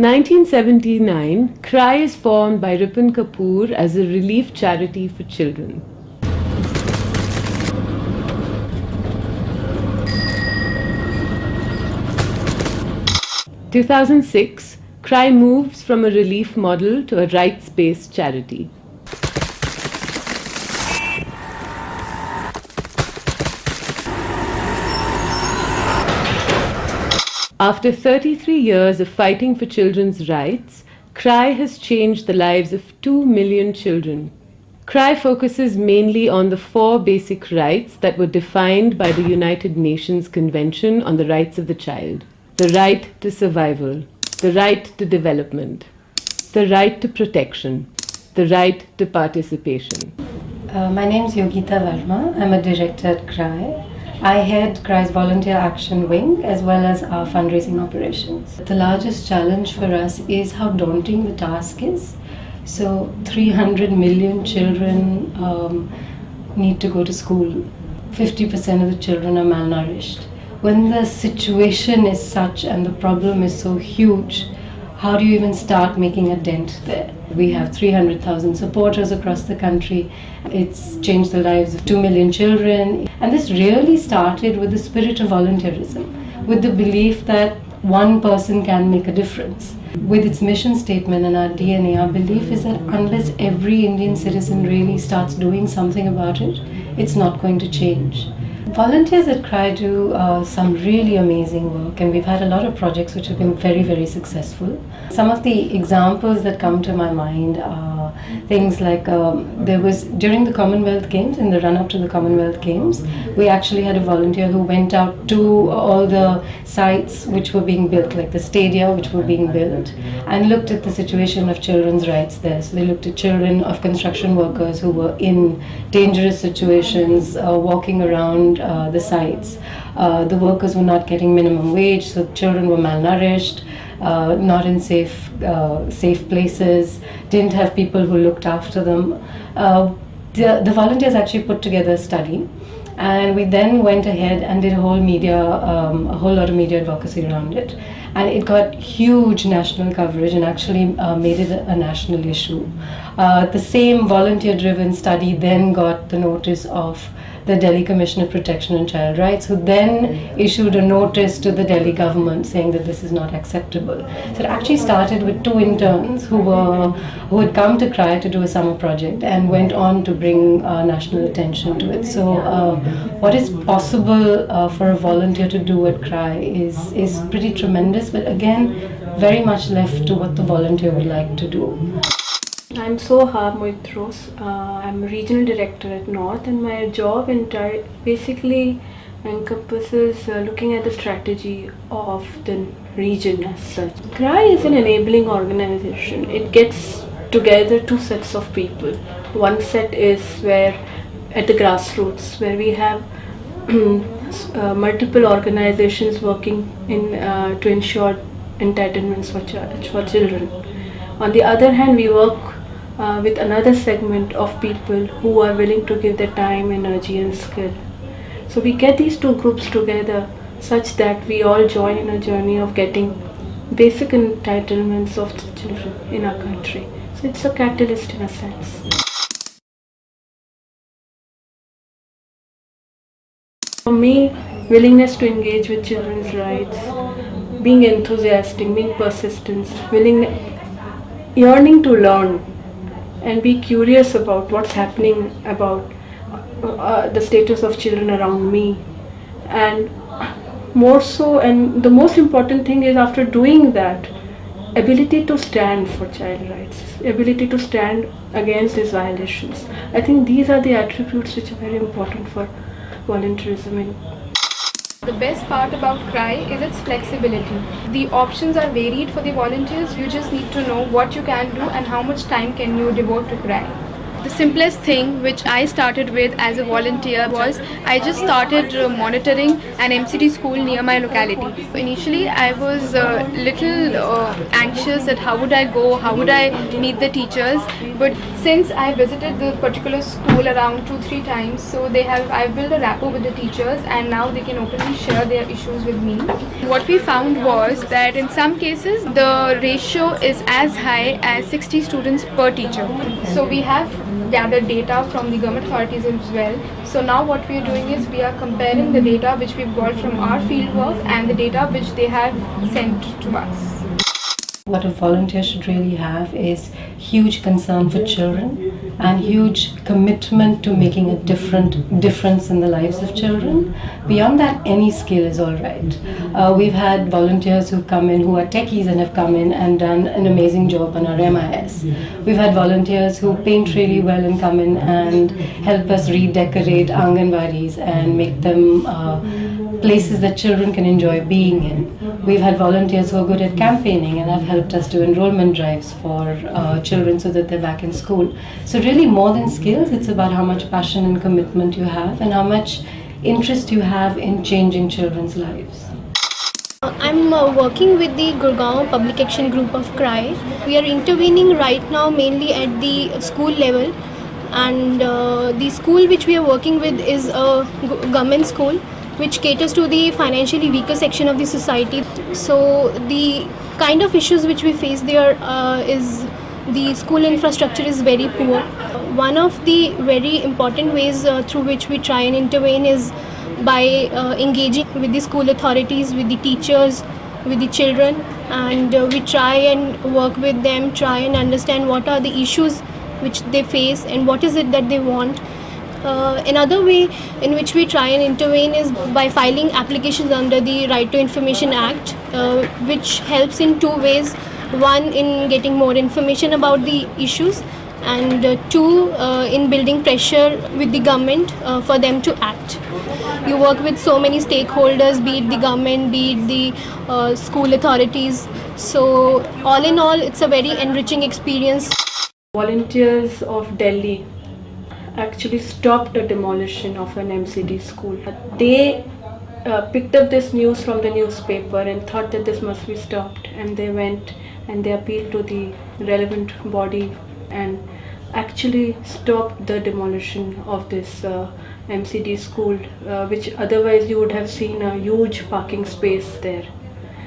1979, CRY is formed by Ripon Kapoor as a relief charity for children. In 2006, CRY moves from a relief model to a rights-based charity. After 33 years of fighting for children's rights, CRY has changed the lives of 2 million children. CRY focuses mainly on the 4 basic rights that were defined by the United Nations Convention on the Rights of the Child. The right to survival, the right to development, the right to protection, the right to participation. My name is Yogita Verma. I'm a director at CRY. I head CRY's Volunteer Action Wing as well as our fundraising operations. The largest challenge for us is how daunting the task is. So 300 million children need to go to school. 50% of the children are malnourished. When the situation is such and the problem is so huge, how do you even start making a dent there? We have 300,000 supporters across the country. It's changed the lives of 2 million children. And this really started with the spirit of volunteerism, with the belief that one person can make a difference. With its mission statement and our DNA, our belief is that unless every Indian citizen really starts doing something about it, it's not going to change. Volunteers at CRY do some really amazing work, and we've had a lot of projects which have been very, very successful. Some of the examples that come to my mind are things like there was during the Commonwealth Games, in the run-up to the Commonwealth Games, we actually had a volunteer who went out to all the sites which were being built, like the stadia which were being built, and looked at the situation of children's rights there. So they looked at children of construction workers who were in dangerous situations, walking around the sites. The workers were not getting minimum wage, so children were malnourished, not in safe places, didn't have people who looked after them. The volunteers actually put together a study, and we then went ahead and did a whole lot of media advocacy around it, and it got huge national coverage and actually made it a national issue. The same volunteer-driven study then got the notice of the Delhi Commission of Protection and Child Rights, who then issued a notice to the Delhi government saying that this is not acceptable. So it actually started with 2 interns who had come to CRY to do a summer project and went on to bring national attention to it. So what is possible for a volunteer to do at CRY is pretty tremendous, but again, very much left to what the volunteer would like to do. I'm Soha Moitros. I'm a regional director at North, and my job basically encompasses looking at the strategy of the region as such. CRY is an enabling organization. It gets together 2 sets of people. One set is where at the grassroots, where we have multiple organizations working to ensure entitlements for children. On the other hand, we work with another segment of people who are willing to give their time, energy and skill. So we get these 2 groups together such that we all join in a journey of getting basic entitlements of children in our country. So it's a catalyst in a sense. For me, willingness to engage with children's rights, being enthusiastic, being persistent, yearning to learn and be curious about what's happening about the status of children around me, and more so, and the most important thing is, after doing that, ability to stand for child rights, ability to stand against these violations. I think these are the attributes which are very important for volunteerism. The best part about CRY is its flexibility. The options are varied for the volunteers. You just need to know what you can do and how much time can you devote to CRY. The simplest thing which I started with as a volunteer was I just started monitoring an MCD school near my locality. Initially I was a little anxious that how would I go, how would I meet the teachers, but since I visited the particular school around 2-3 times, so I've built a rapport with the teachers and now they can openly share their issues with me. What we found was that in some cases the ratio is as high as 60 students per teacher. So we have gathered data from the government authorities as well. So now what we are doing is we are comparing the data which we've got from our field work and the data which they have sent to us. What a volunteer should really have is huge concern for children and huge commitment to making a difference in the lives of children. Beyond that, any skill is all right. We've had volunteers who come in who are techies and have come in and done an amazing job on our MIS. We've had volunteers who paint really well and come in and help us redecorate Anganwadis and make them places that children can enjoy being in. We've had volunteers who are good at campaigning and have helped us do enrollment drives for children so that they're back in school. So really more than skills, it's about how much passion and commitment you have and how much interest you have in changing children's lives. I'm working with the Gurgaon Public Action Group of CRY. We are intervening right now mainly at the school level, and the school which we are working with is a government school which caters to the financially weaker section of the society. So the kind of issues which we face there is the school infrastructure is very poor. One of the very important ways through which we try and intervene is by engaging with the school authorities, with the teachers, with the children, and we try and work with them, try and understand what are the issues which they face and what is it that they want. Another way in which we try and intervene is by filing applications under the Right to Information Act, which helps in two ways. One, in getting more information about the issues, and two, in building pressure with the government for them to act. You work with so many stakeholders, be it the government, be it the school authorities. So all in all, it's a very enriching experience. Volunteers of Delhi actually stopped the demolition of an MCD school. They picked up this news from the newspaper and thought that this must be stopped, and they went and they appealed to the relevant body and actually stopped the demolition of this MCD school, which otherwise you would have seen a huge parking space there.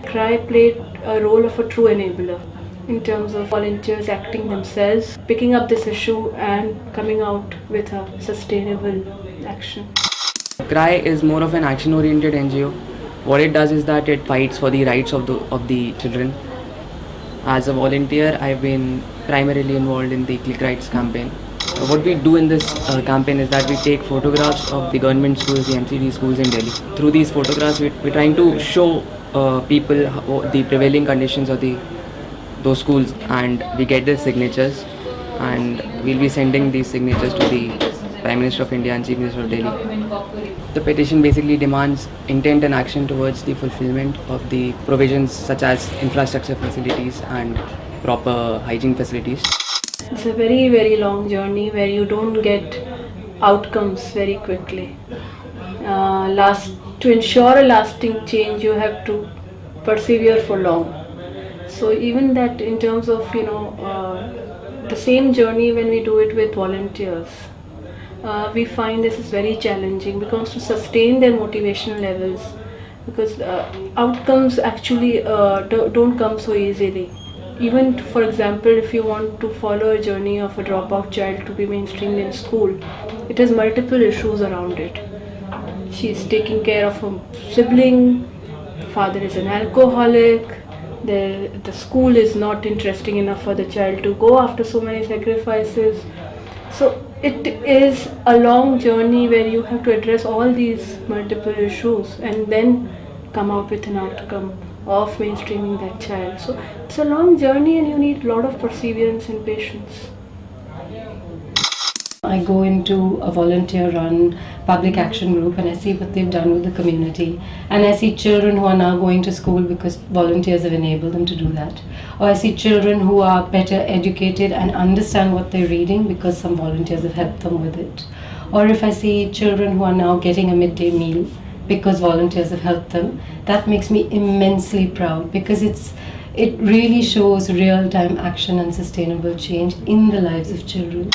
CRY played a role of a true enabler in terms of volunteers acting themselves, picking up this issue and coming out with a sustainable action. CRY is more of an action-oriented NGO. What it does is that it fights for the rights of the children. As a volunteer, I've been primarily involved in the Click Rights campaign. What we do in this campaign is that we take photographs of the government schools, the MCD schools in Delhi. Through these photographs, we're trying to show people the prevailing conditions of those schools, and we get their signatures, and we'll be sending these signatures to the Prime Minister of India and Chief Minister of Delhi. The petition basically demands intent and action towards the fulfillment of the provisions such as infrastructure facilities and proper hygiene facilities. It's a very, very long journey where you don't get outcomes very quickly. To ensure a lasting change, you have to persevere for long. So even that, in terms of the same journey when we do it with volunteers, we find this is very challenging because to sustain their motivational levels, because outcomes actually don't come so easily. Even for example, if you want to follow a journey of a dropout child to be mainstreamed in school, it has multiple issues around it. She's taking care of a sibling, father is an alcoholic, the school is not interesting enough for the child to go after so many sacrifices. So it is a long journey where you have to address all these multiple issues and then come out with an outcome of mainstreaming that child. So it's a long journey and you need a lot of perseverance and patience. I go into a volunteer-run public action group and I see what they've done with the community. And I see children who are now going to school because volunteers have enabled them to do that. Or I see children who are better educated and understand what they're reading because some volunteers have helped them with it. Or if I see children who are now getting a midday meal because volunteers have helped them, that makes me immensely proud because it really shows real-time action and sustainable change in the lives of children.